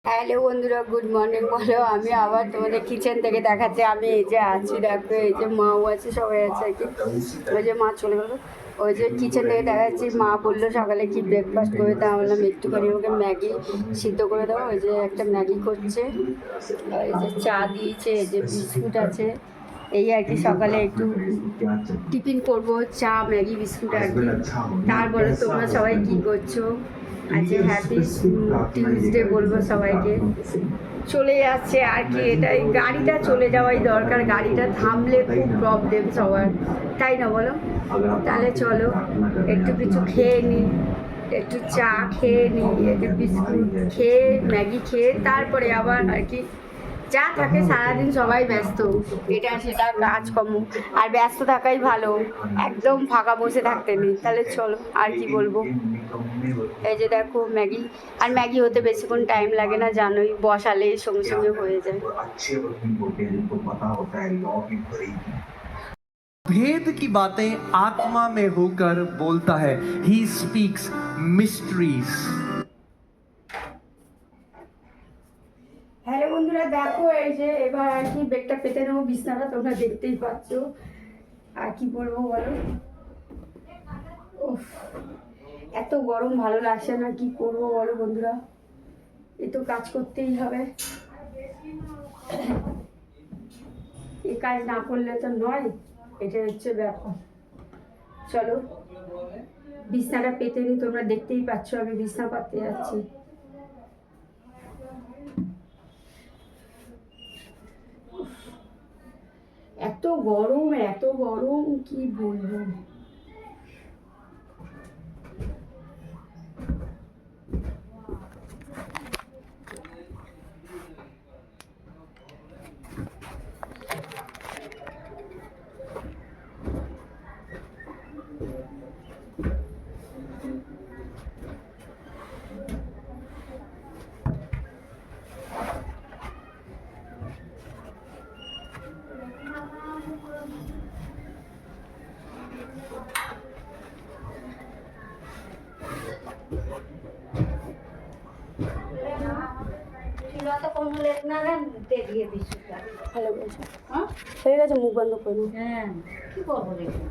Hello বন্ধুরা, good morning. বলো, আমি আবার তোমাদের কিচেন থেকে দেখাচ্ছি। আমি এই যে আছি, দেখো এই যে মাও আছে, সবাই আছে আর কি। ওই যে মা চলে গেলো, ওই যে কিচেন থেকে দেখাচ্ছি। মা বললো সকালে কি ব্রেকফাস্ট করে দাও, বললাম একটুখানি ওকে ম্যাগি সিদ্ধ করে দাও। ওই যে একটা ম্যাগি করছে, এই যে চা দিয়েছে, এই যে বিস্কুট আছে। এই আর কি সকালে একটু টিফিন করবো, চা ম্যাগি বিস্কুট আর কি। তারপরে তোমরা সবাই কী করছো? আজকে হ্যাপি টিউসডে বলবো সবাইকে। চলে যাচ্ছে আর কি, এটাই গাড়িটা চলে যাওয়াই দরকার। গাড়িটা থামলে খুব প্রবলেম সবার, তাই না বলো? তাহলে চলো একটু কিছু খেয়ে নিই, একটু চা খেয়ে নিই, একটু বিস্কুট খেয়ে ম্যাগি খেয়ে তারপরে আবার আর কি যা থাকে সারাদিন। সবাই ব্যস্ত, এটা সেটা কাজকর্ম, আর ব্যস্ত থাকাই ভালো, একদম ফাঁকা বসে থাকতে নেই। তাহলে চলো, আর কি বলবো। এই যে দেখো ম্যাগি, আর ম্যাগি হতে বেশিক্ষণ টাইম লাগে না, জানোই, বসালে সঙ্গে সঙ্গে হয়ে যায়। भेद की बातें आत्मा में होकर बोलता है, ही स्पीक्स मिस्ट्रीज। হ্যালো বন্ধুরা, দেখো এই যে এবার আর কি বেডটা পেতে নেবো, বিছনাটা তোমরা দেখতেই পাচ্ছ। আর কি বলবো বলো, উফ, এত গরম ভালো লাগছে না। কি করবো বলো বন্ধুরা, এ তো কাজ করতেই হবে। এ কাজ না করলে তো নয়, এটা হচ্ছে ব্যাপার। চলো বিছনাটা পেতে নিই, তোমরা দেখতেই পাচ্ছ আমি বিছনা পাততে যাচ্ছি। এত গরম, এত গরম, কি বলবো। ভালো বলছো, হ্যাঁ হয়ে গেছে, মুখ বন্ধ করে নাও। হ্যাঁ, কি করবো দেখুন,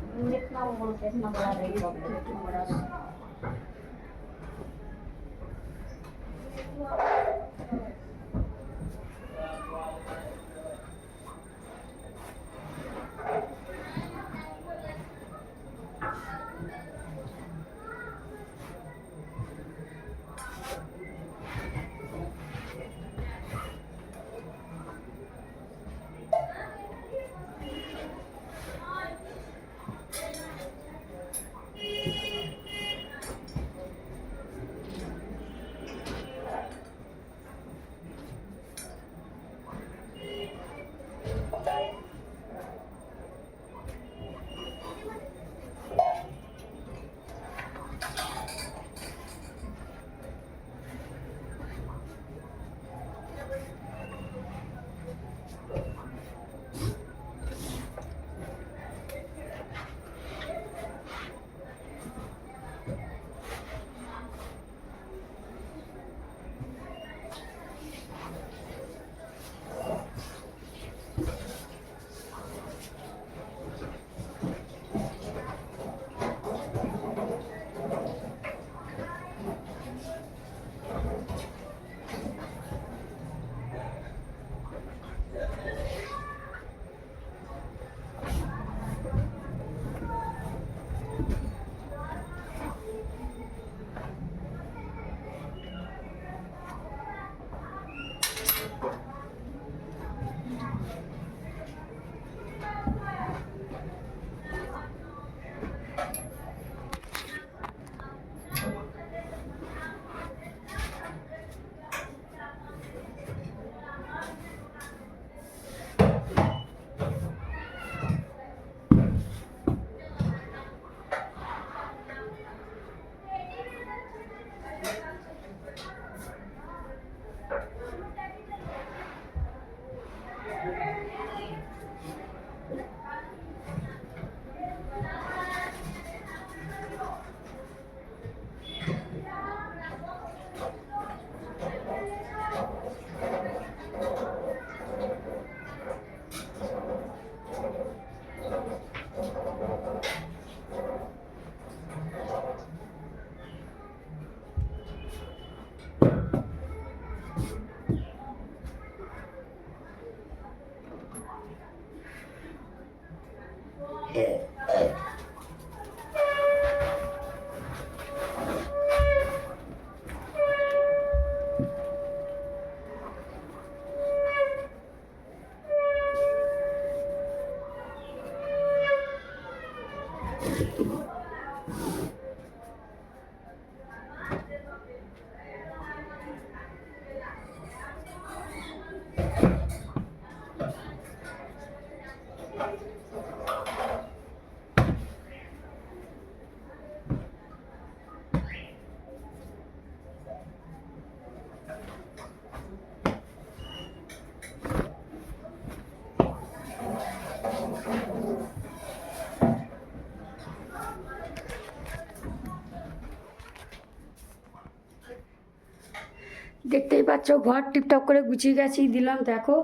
দেখতেই পাচ্ছ ঘর টিপটপ করে গুছিয়ে গেছি দিলাম দেখো।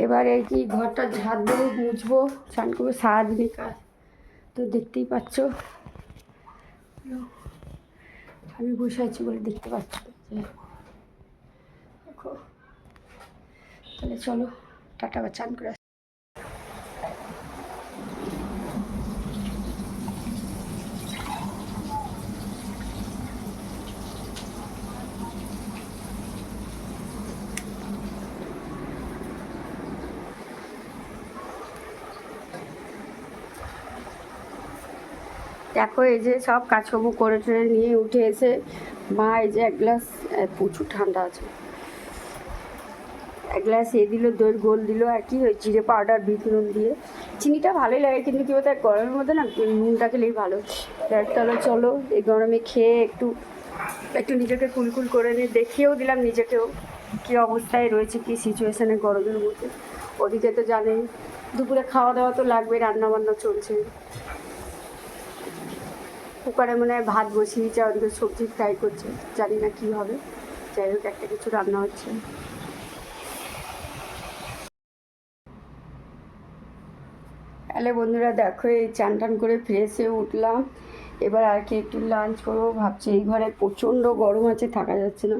এবার এই কি ঘরটা ঝাড় দেবো, মুছবো, স্নান করবো, সারাদিনই কাজ তো দেখতেই পাচ্ছ। আমি বসে আছি বলে দেখতে পাচ্ছ দেখো। তাহলে চলো টাটা, আবার চান করে আসি। দেখো এই যে সব কাজকর্ম করে টরে নিয়ে উঠে এসে মা এই যে এক গ্লাস, প্রচুর ঠান্ডা আছে, এক গ্লাস দিল, দই গোল দিল আর কি ওই জিরে পাউডার বিট নুন দিয়ে। চিনিটা ভালোই লাগে কিন্তু কি বলতে গরমের মধ্যে না নুনটা খেলেই ভালো। তাহলে চলো এই গরমে খেয়ে একটু একটু নিজেকে কুলকুল করে নিয়ে দেখিয়েও দিলাম নিজেকেও কী অবস্থায় রয়েছে, কী সিচুয়েশানে গরমের মধ্যে। ওদিকে তো জানেই দুপুরে খাওয়া দাওয়া তো লাগবে, রান্নাবান্না চলছে। কুকারে মনে হয় ভাত বসিয়েছে, ওদিকে সবজি ফ্রাই করছে, জানি না কী হবে, যাই হোক একটা কিছু রান্না হচ্ছে। তাহলে বন্ধুরা দেখো এই চান টান করে ফ্রেশ হয়ে উঠলাম, এবার আর কি একটু লাঞ্চ করবো ভাবছি। এই ঘরে প্রচণ্ড গরম আছে, থাকা যাচ্ছে না,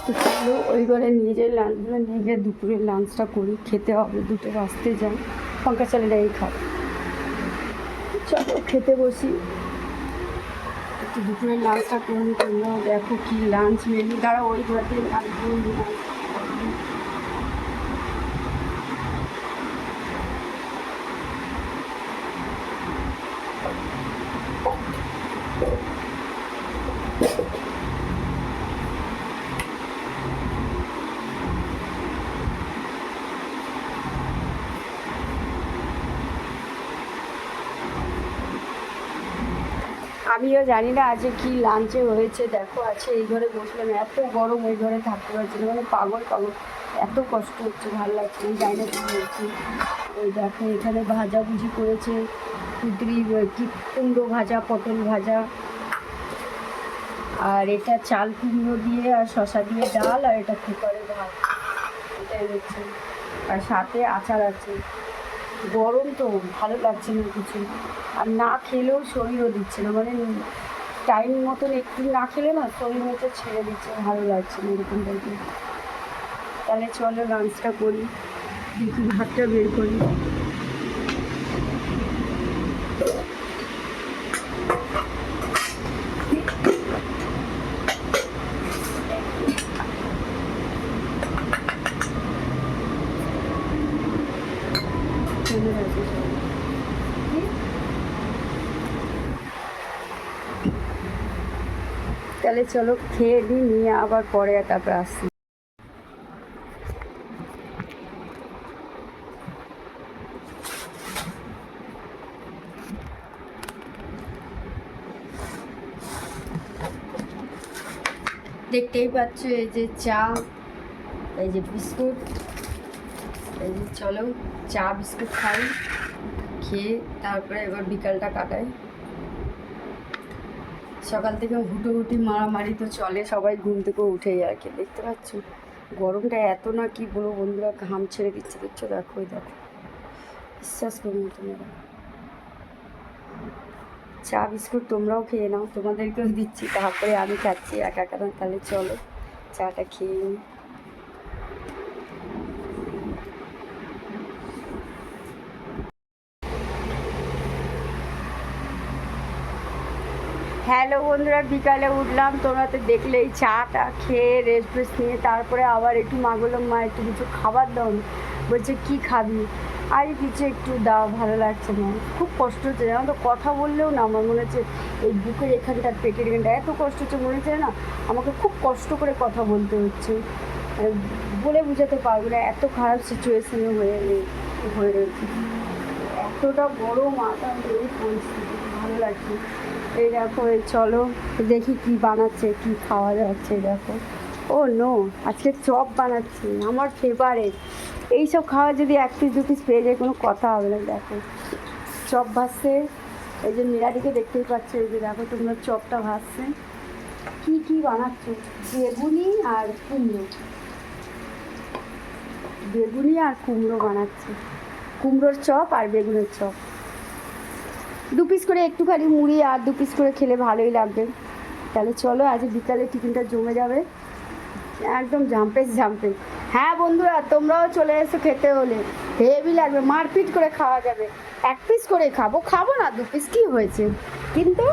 তো চলো ওই ঘরে নিয়ে যাই, লাঞ্চগুলো নিয়ে গিয়ে দুপুরের লাঞ্চটা করি, খেতে হবে, 2টো বাজতে যাই, পঙ্কা চালে নেই খাব। চলো খেতে বসি, একটু দুপুরের লাঞ্চটা করুন। তোমরাও দেখো কি লাঞ্চ মেনু, দ্বারা ওই ঘর থেকে লাঞ্চ করুন। আমিও জানি না আজকে কি লাঞ্চে হয়েছে। দেখো আছে এই ঘরে বসলাম, এত গরম ওই ঘরে থাকতে পারছি না, মানে পাগল পাগল, এত কষ্ট হচ্ছে, ভালো লাগছে না, জানি না কি হচ্ছে। ওই দেখো এখানে ভাজাভুজি করেছে, কুদরি কি কুমড়ো ভাজা, পটল ভাজা, আর এটা চাল কুমড়ো দিয়ে আর শশা দিয়ে ডাল, আর এটা কুকারে ভাত, এটাই হচ্ছে, আর সাথে আচার আছে। গরম তো ভালো লাগছে না কিছু, আর না খেলেও শরীরও দিচ্ছে না, মানে টাইম মতন একটু না খেলে না শরীর মতো ছেড়ে দিচ্ছে, ভালো লাগছে না এরকম টাইপের। তাহলে চলো লাঞ্চটা করি, দেখি ভাতটা বের করি। তাহলে চলো খেয়ে দিই, নিয়ে আবার পরে তারপরে আসছি। দেখতেই পাচ্ছ এই যে চা, এই যে বিস্কুট, এই যে চলো চা বিস্কুট খাই, খেয়ে তারপরে এবার বিকালটা কাটাই। সকাল থেকে হুটোহুটি মারামারি তো চলে, সবাই ঘুম থেকে উঠেই আর কি। দেখতে পাচ্ছ গরমটা এত না কি বলবো বন্ধুরা, ঘাম ছেড়ে দিচ্ছে, দেখছো দেখো, ওই দেখো, বিশ্বাস করুন তোমরা। চা বিস্কুট তোমরাও খেয়ে নাও, তোমাদেরকেও দিচ্ছি, তারপরে আমি খাচ্ছি একা একা। তাহলে চলো চাটা খেয়ে নিই। হ্যালো বন্ধুরা, বিকালে উঠলাম, তোমরা তো দেখলেই, চাটা খেয়ে রেস্ট ফ্রেস্ট নিয়ে তারপরে আবার একটু মা বললাম মা একটু কিছু খাবার দাও, বলছে কী খাবি, আর কিছু একটু দাও, ভালো লাগছে না, খুব কষ্ট হচ্ছে জানো তো, কথা বললেও না আমার মনে হচ্ছে এই বুকের এখানটার পেটের এখানটা এত কষ্ট হচ্ছে, মনে হচ্ছে না আমাকে খুব কষ্ট করে কথা বলতে হচ্ছে, বলে বোঝাতে পারবো না, এত খারাপ সিচুয়েশানে হয়ে রয়েছে, এতটা বড় মাথা এই পরিস্থিতি, ভালো লাগছে। এই দেখো এই চলো দেখি কি বানাচ্ছে, কি খাওয়া যাচ্ছে। দেখো ও নো, আজকে চপ বানাচ্ছি, আমার ফেভারেট। এইসব খাওয়া যদি 1 পিস 2 পিস পেয়ে যায় কোনো কথা হবে না। দেখো চপ ভাজছে, এই যে নিরাদিকে দেখতেই পাচ্ছ, এই যে দেখো তোমরা চপটা ভাজছে, কি কি বানাচ্ছ? বেগুনি আর কুমড়ো, বেগুনি আর কুমড়ো বানাচ্ছি, কুমড়োর চপ আর বেগুনের চপ। 2 পিস করে একটুখানি মুড়ি আর 2 পিস করে খেলে ভালোই লাগবে। তাহলে চলো, আজ বিকালে টিফিনটা জমে যাবে একদম ঝাম্পে। হ্যাঁ বন্ধুরা, তোমরাও চলে এসো, খেতে হলে হেভি লাগবে, মারপিট করে খাওয়া যাবে। 1 পিস করে খাবো না 2 পিস, কী হয়েছে, কিন্তু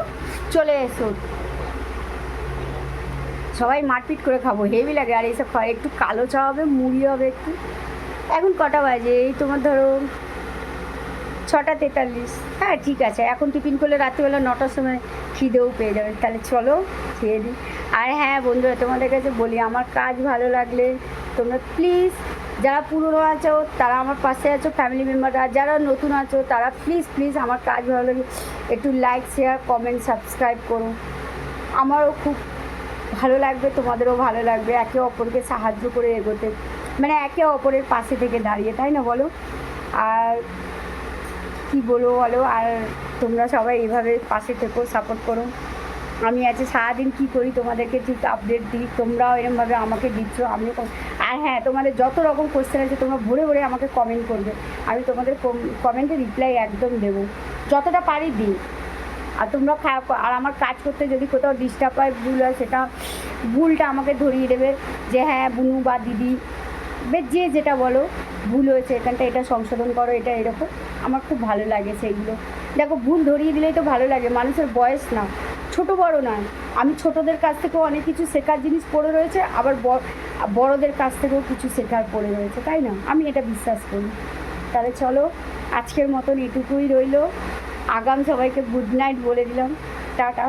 চলে এসো, সবাই মারপিট করে খাবো, হেভি লাগে। আর এইসব খাওয়া, একটু কালো চা হবে, মুড়ি হবে একটু। এখন কটা বাজে, এই তোমার ধরো 6টা 43। হ্যাঁ ঠিক আছে, এখন টিফিন করলে রাত্রিবেলা 9টার সময় খিদেও পেয়ে যাবে। তাহলে চলো খেয়ে দিই। আর হ্যাঁ বন্ধুরা, তোমাদের কাছে বলি, আমার কাজ ভালো লাগলে তোমরা প্লিজ, যারা পুরনো আছো তারা আমার পাশে আছো, ফ্যামিলি মেম্বাররা, যারা নতুন আছো তারা প্লিজ আমার কাজ ভালো লাগে একটু লাইক, শেয়ার, কমেন্ট, সাবস্ক্রাইব করো। আমারও খুব ভালো লাগবে, তোমাদেরও ভালো লাগবে, একে অপরকে সাহায্য করে এগোতে, মানে একে অপরের পাশে থেকে দাঁড়িয়ে, তাই না বলো? আর কি বলবো বলো, আর তোমরা সবাই এইভাবে পাশে থেকেও সাপোর্ট করো। আমি আজকে সারাদিন কী করি তোমাদেরকে ঠিক আপডেট দিই, তোমরাও এরকমভাবে আমাকে দিচ্ছ, আমিও। আর হ্যাঁ, তোমাদের যত রকম কোশ্চেন আছে তোমরা ভরে আমাকে কমেন্ট করবে, আমি তোমাদের কমেন্টে রিপ্লাই একদম দেবো, যতটা পারি দিই। আর তোমরা আর আমার কাজ করতে যদি কোথাও ডিস্টার্ব হয়, ভুল হয়, সেটা ভুলটা আমাকে ধরিয়ে দেবে, যে হ্যাঁ বুনু বা দিদি, যে যেটা বলো ভুল হয়েছে এখানটা, এটা সংশোধন করো, এটা এরকম। আমার খুব ভালো লাগে সেইগুলো। দেখো, ভুল ধরিয়ে দিলেই তো ভালো লাগে, মানুষের বয়স না, ছোট বড় নয়। আমি ছোটদের কাছ থেকেও অনেক কিছু শেখার জিনিস পড়ে রয়েছে, আবার বড়দের কাছ থেকেও কিছু শেখার পড়ে রয়েছে, তাই না? আমি এটা বিশ্বাস করি। তাহলে চলো, আজকের মতন এটুকুই রইলো। আগাম সবাইকে গুড নাইট বলে দিলাম, টাটা।